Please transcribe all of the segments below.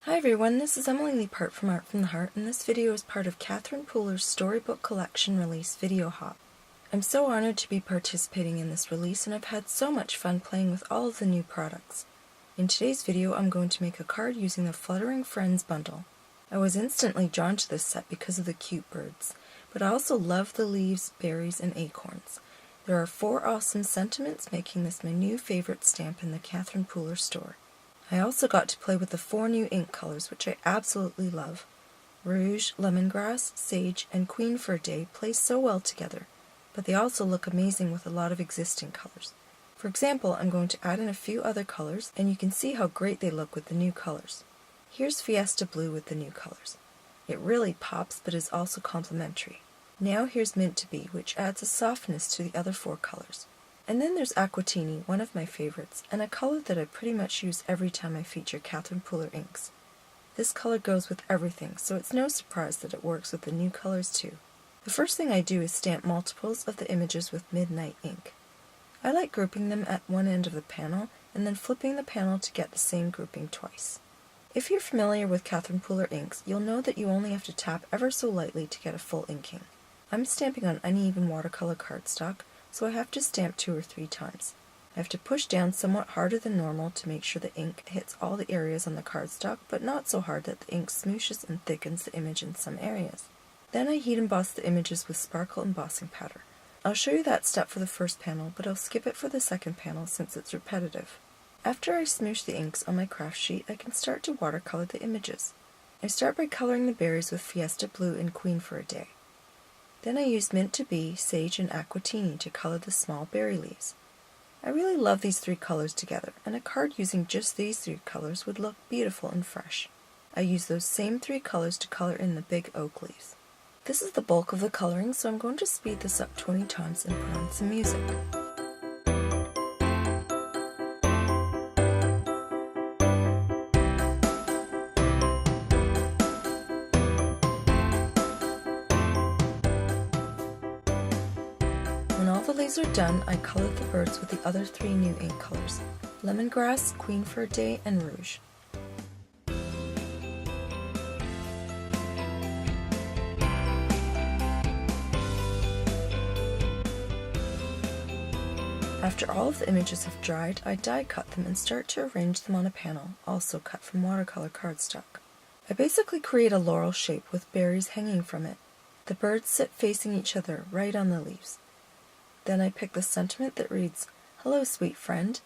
Hi everyone, this is Emily Leiphart from Art from the Heart, and this video is part of Catherine Pooler's Storybook Collection release video hop. I'm so honored to be participating in this release, and I've had so much fun playing with all of the new products. In today's video, I'm going to make a card using the Fluttering Friends bundle. I was instantly drawn to this set because of the cute birds, but I also love the leaves, berries, and acorns. There are 4 awesome sentiments, making this my new favorite stamp in the Catherine Pooler store. I also got to play with the 4 new ink colors, which I absolutely love. Rouge, lemongrass, sage, and queen for a day play so well together, but they also look amazing with a lot of existing colors. For example, I'm going to add in a few other colors, and you can see how great they look with the new colors. Here's Fiesta Blue with the new colors. It really pops, but is also complementary. Now here's Mint to Be, which adds a softness to the other 4 colors. And then there's Aquatini, one of my favorites, and a color that I pretty much use every time I feature Catherine Pooler inks. This color goes with everything, so it's no surprise that it works with the new colors too. The first thing I do is stamp multiples of the images with Midnight ink. I like grouping them at one end of the panel, and then flipping the panel to get the same grouping twice. If you're familiar with Catherine Pooler inks, you'll know that you only have to tap ever so lightly to get a full inking. I'm stamping on uneven watercolor cardstock, so I have to stamp 2 or 3 times. I have to push down somewhat harder than normal to make sure the ink hits all the areas on the cardstock, but not so hard that the ink smooshes and thickens the image in some areas. Then I heat emboss the images with sparkle embossing powder. I'll show you that step for the first panel, but I'll skip it for the second panel since it's repetitive. After I smoosh the inks on my craft sheet, I can start to watercolor the images. I start by coloring the berries with Fiesta Blue and Queen for a Day. Then I used Mint to Be, Sage, and Aquatini to color the small berry leaves. I really love these 3 colors together, and a card using just these 3 colors would look beautiful and fresh. I used those same 3 colors to color in the big oak leaves. This is the bulk of the coloring, so I'm going to speed this up 20 times and put on some music. When all the leaves are done, I colored the birds with the other 3 new ink colors, Lemongrass, Queen for a Day, and Rouge. After all of the images have dried, I die cut them and start to arrange them on a panel, also cut from watercolor cardstock. I basically create a laurel shape with berries hanging from it. The birds sit facing each other right on the leaves. Then I pick the sentiment that reads, "Hello, sweet friend."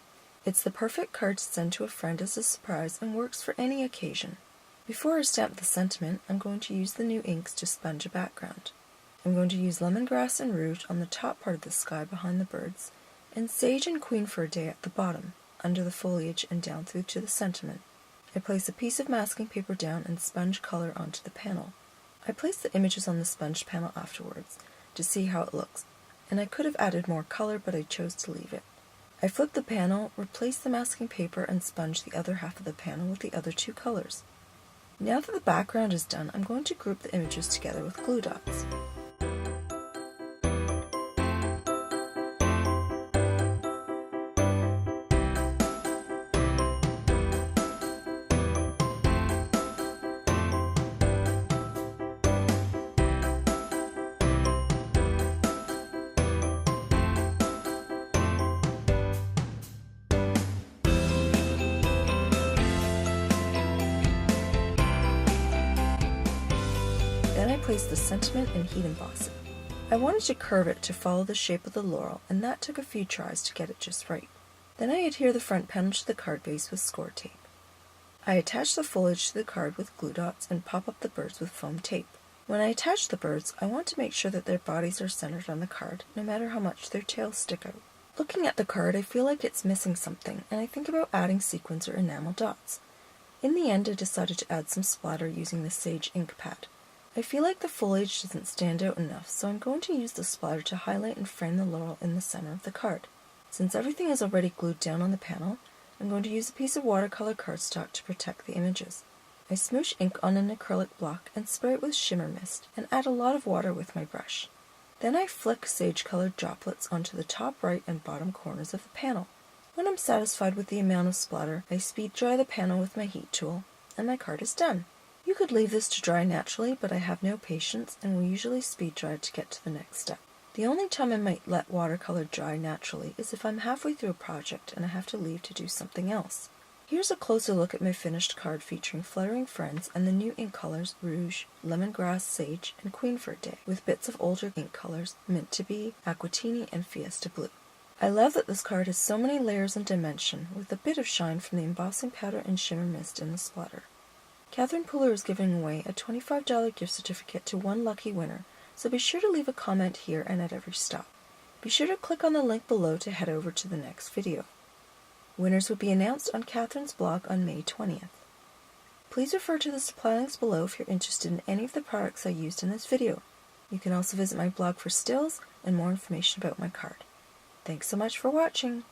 It's the perfect card to send to a friend as a surprise and works for any occasion. Before I stamp the sentiment, I'm going to use the new inks to sponge a background. I'm going to use lemongrass and rouge on the top part of the sky behind the birds, and sage and queen for a day at the bottom, under the foliage and down through to the sentiment. I place a piece of masking paper down and sponge color onto the panel. I place the images on the sponged panel afterwards to see how it looks, and I could have added more color, but I chose to leave it. I flip the panel, replace the masking paper, and sponge the other half of the panel with the other 2 colors. Now that the background is done, I'm going to group the images together with glue dots. Then I place the sentiment and heat emboss it. I wanted to curve it to follow the shape of the laurel, and that took a few tries to get it just right. Then I adhere the front panel to the card base with score tape. I attach the foliage to the card with glue dots and pop up the birds with foam tape. When I attach the birds, I want to make sure that their bodies are centered on the card, no matter how much their tails stick out. Looking at the card, I feel like it's missing something, and I think about adding sequins or enamel dots. In the end, I decided to add some splatter using the Sage ink pad. I feel like the foliage doesn't stand out enough, so I'm going to use the splatter to highlight and frame the laurel in the center of the card. Since everything is already glued down on the panel, I'm going to use a piece of watercolor cardstock to protect the images. I smoosh ink on an acrylic block and spray it with shimmer mist, and add a lot of water with my brush. Then I flick sage-colored droplets onto the top right and bottom corners of the panel. When I'm satisfied with the amount of splatter, I speed dry the panel with my heat tool, and my card is done. You could leave this to dry naturally, but I have no patience and will usually speed dry to get to the next step. The only time I might let watercolor dry naturally is if I'm halfway through a project and I have to leave to do something else. Here's a closer look at my finished card featuring Fluttering Friends and the new ink colors Rouge, Lemongrass, Sage, and Queen for a Day, with bits of older ink colors Mint to Be, Aquatini, and Fiesta Blue. I love that this card has so many layers and dimension, with a bit of shine from the embossing powder and shimmer mist in the splatter. Catherine Pooler is giving away a $25 gift certificate to one lucky winner, so be sure to leave a comment here and at every stop. Be sure to click on the link below to head over to the next video. Winners will be announced on Catherine's blog on May 20th. Please refer to the supply links below if you're interested in any of the products I used in this video. You can also visit my blog for stills and more information about my card. Thanks so much for watching!